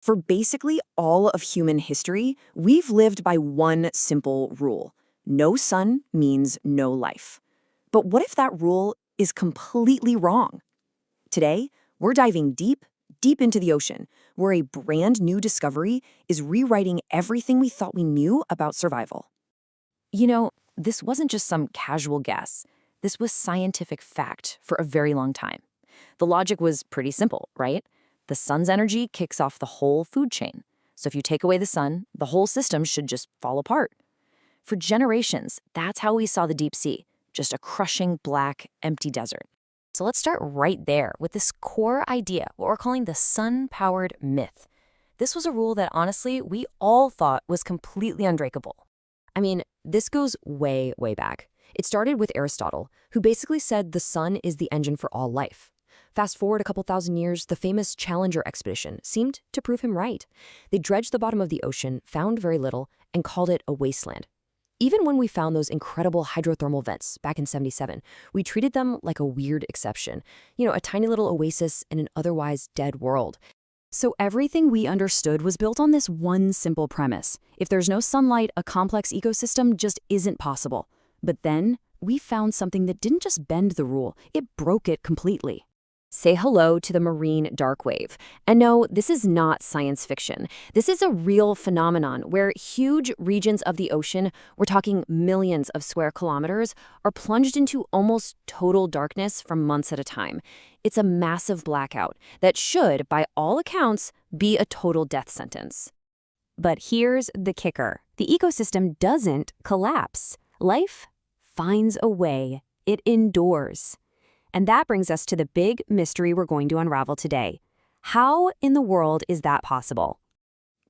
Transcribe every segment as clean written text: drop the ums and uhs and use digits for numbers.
For basically all of human history, we've lived by one simple rule. No sun means no life. But what if that rule is completely wrong? Today, we're diving deep, deep into the ocean, where a brand new discovery is rewriting everything we thought we knew about survival. You know, this wasn't just some casual guess. This was scientific fact for a very long time. The logic was pretty simple, right? The sun's energy kicks off the whole food chain. So if you take away the sun, the whole system should just fall apart. For generations, that's how we saw the deep sea, just a crushing, black, empty desert. So let's start right there with this core idea, what we're calling the sun-powered myth. This was a rule that honestly, we all thought was completely unbreakable. I mean, this goes way, way back. It started with Aristotle, who basically said the sun is the engine for all life. Fast forward a couple thousand years, the famous Challenger expedition seemed to prove him right. They dredged the bottom of the ocean, found very little, and called it a wasteland. Even when we found those incredible hydrothermal vents back in '77, we treated them like a weird exception. You know, a tiny little oasis in an otherwise dead world. So everything we understood was built on this one simple premise. If there's no sunlight, a complex ecosystem just isn't possible. But then, we found something that didn't just bend the rule, it broke it completely. Say hello to the marine dark wave. And no, this is not science fiction. This is a real phenomenon where huge regions of the ocean, we're talking millions of square kilometers, are plunged into almost total darkness for months at a time. It's a massive blackout that should, by all accounts, be a total death sentence. But here's the kicker. The ecosystem doesn't collapse. Life finds a way. It endures. And that brings us to the big mystery we're going to unravel today. How in the world is that possible?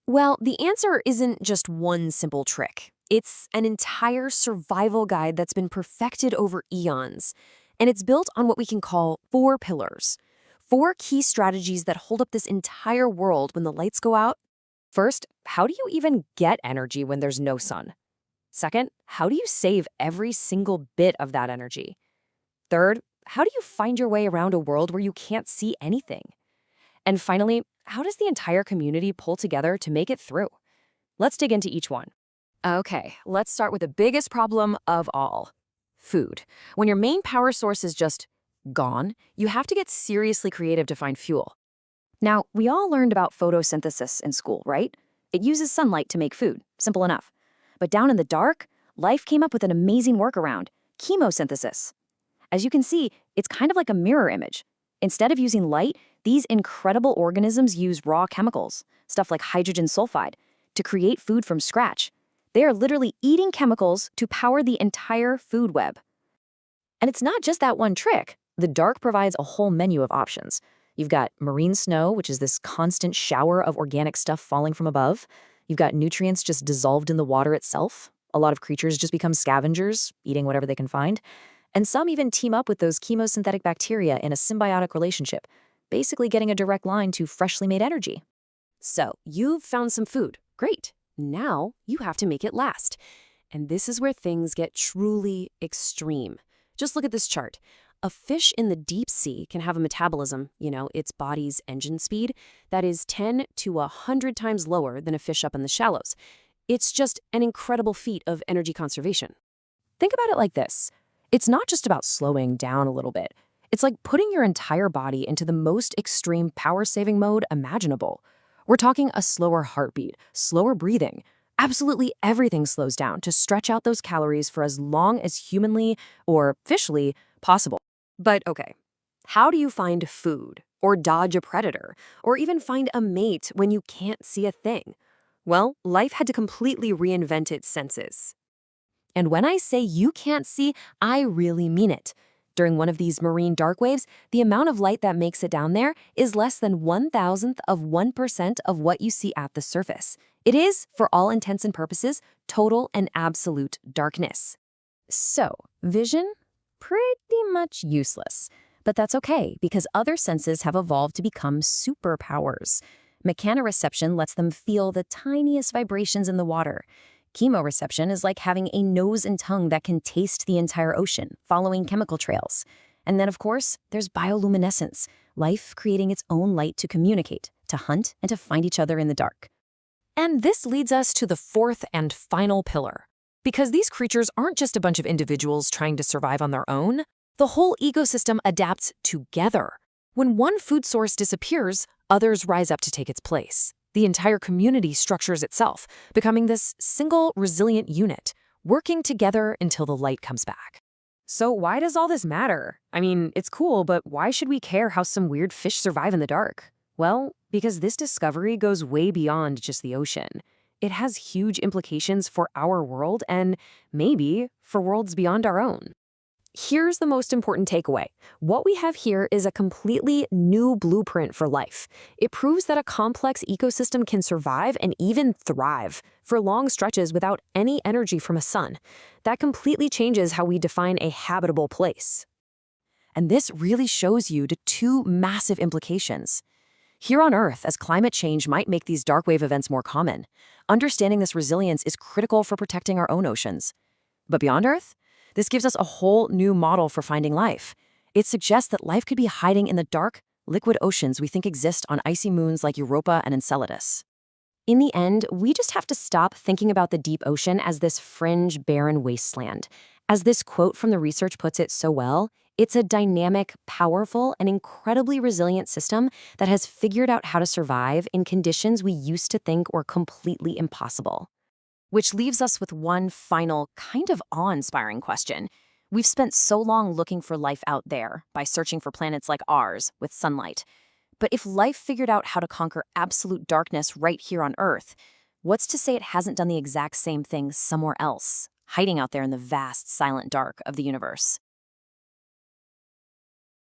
Well, the answer isn't just one simple trick. It's an entire survival guide that's been perfected over eons. And it's built on what we can call 4 pillars. 4 key strategies that hold up this entire world when the lights go out. First, how do you even get energy when there's no sun? Second, how do you save every single bit of that energy? Third, how do you find your way around a world where you can't see anything? And finally, how does the entire community pull together to make it through? Let's dig into each one. Okay, let's start with the biggest problem of all. Food. When your main power source is just gone, you have to get seriously creative to find fuel. Now, we all learned about photosynthesis in school, right? It uses sunlight to make food. Simple enough. But down in the dark, life came up with an amazing workaround: chemosynthesis. As you can see, it's kind of like a mirror image. Instead of using light, these incredible organisms use raw chemicals, stuff like hydrogen sulfide, to create food from scratch. They are literally eating chemicals to power the entire food web. And it's not just that one trick. The dark provides a whole menu of options. You've got marine snow, which is this constant shower of organic stuff falling from above. You've got nutrients just dissolved in the water itself. A lot of creatures just become scavengers, eating whatever they can find. And some even team up with those chemosynthetic bacteria in a symbiotic relationship, basically getting a direct line to freshly made energy. So, you've found some food. Great. Now, you have to make it last. And this is where things get truly extreme. Just look at this chart. A fish in the deep sea can have a metabolism, its body's engine speed, that is 10 to 100 times lower than a fish up in the shallows. It's just an incredible feat of energy conservation. Think about it like this. It's not just about slowing down a little bit. It's like putting your entire body into the most extreme power-saving mode imaginable. We're talking a slower heartbeat, slower breathing. Absolutely everything slows down to stretch out those calories for as long as humanly or fishly possible. But okay, how do you find food, or dodge a predator, or even find a mate when you can't see a thing? Well, life had to completely reinvent its senses. And when I say you can't see, I really mean it. During one of these marine dark waves, the amount of light that makes it down there is less than 1,000th of 1% of what you see at the surface. It is, for all intents and purposes, total and absolute darkness. So, vision? Pretty much useless. But that's okay, because other senses have evolved to become superpowers. Mechanoreception lets them feel the tiniest vibrations in the water. Chemoreception is like having a nose and tongue that can taste the entire ocean, following chemical trails. And then, of course, there's bioluminescence, life creating its own light to communicate, to hunt, and to find each other in the dark. And this leads us to the fourth and final pillar. Because these creatures aren't just a bunch of individuals trying to survive on their own, the whole ecosystem adapts together. When one food source disappears, others rise up to take its place. The entire community structures itself, becoming this single, resilient unit, working together until the light comes back. So why does all this matter? I mean, it's cool, but why should we care how some weird fish survive in the dark? Well, because this discovery goes way beyond just the ocean. It has huge implications for our world and maybe for worlds beyond our own. Here's the most important takeaway. What we have here is a completely new blueprint for life. It proves that a complex ecosystem can survive and even thrive for long stretches without any energy from a sun. That completely changes how we define a habitable place. And this really shows you the two massive implications. Here on Earth, as climate change might make these darkwave events more common, understanding this resilience is critical for protecting our own oceans. But beyond Earth, this gives us a whole new model for finding life. It suggests that life could be hiding in the dark, liquid oceans we think exist on icy moons like Europa and Enceladus. In the end, we just have to stop thinking about the deep ocean as this fringe, barren wasteland. As this quote from the research puts it so well, it's a dynamic, powerful, and incredibly resilient system that has figured out how to survive in conditions we used to think were completely impossible. Which leaves us with one final, kind of awe-inspiring question. We've spent so long looking for life out there by searching for planets like ours with sunlight. But if life figured out how to conquer absolute darkness right here on Earth, what's to say it hasn't done the exact same thing somewhere else, hiding out there in the vast, silent dark of the universe?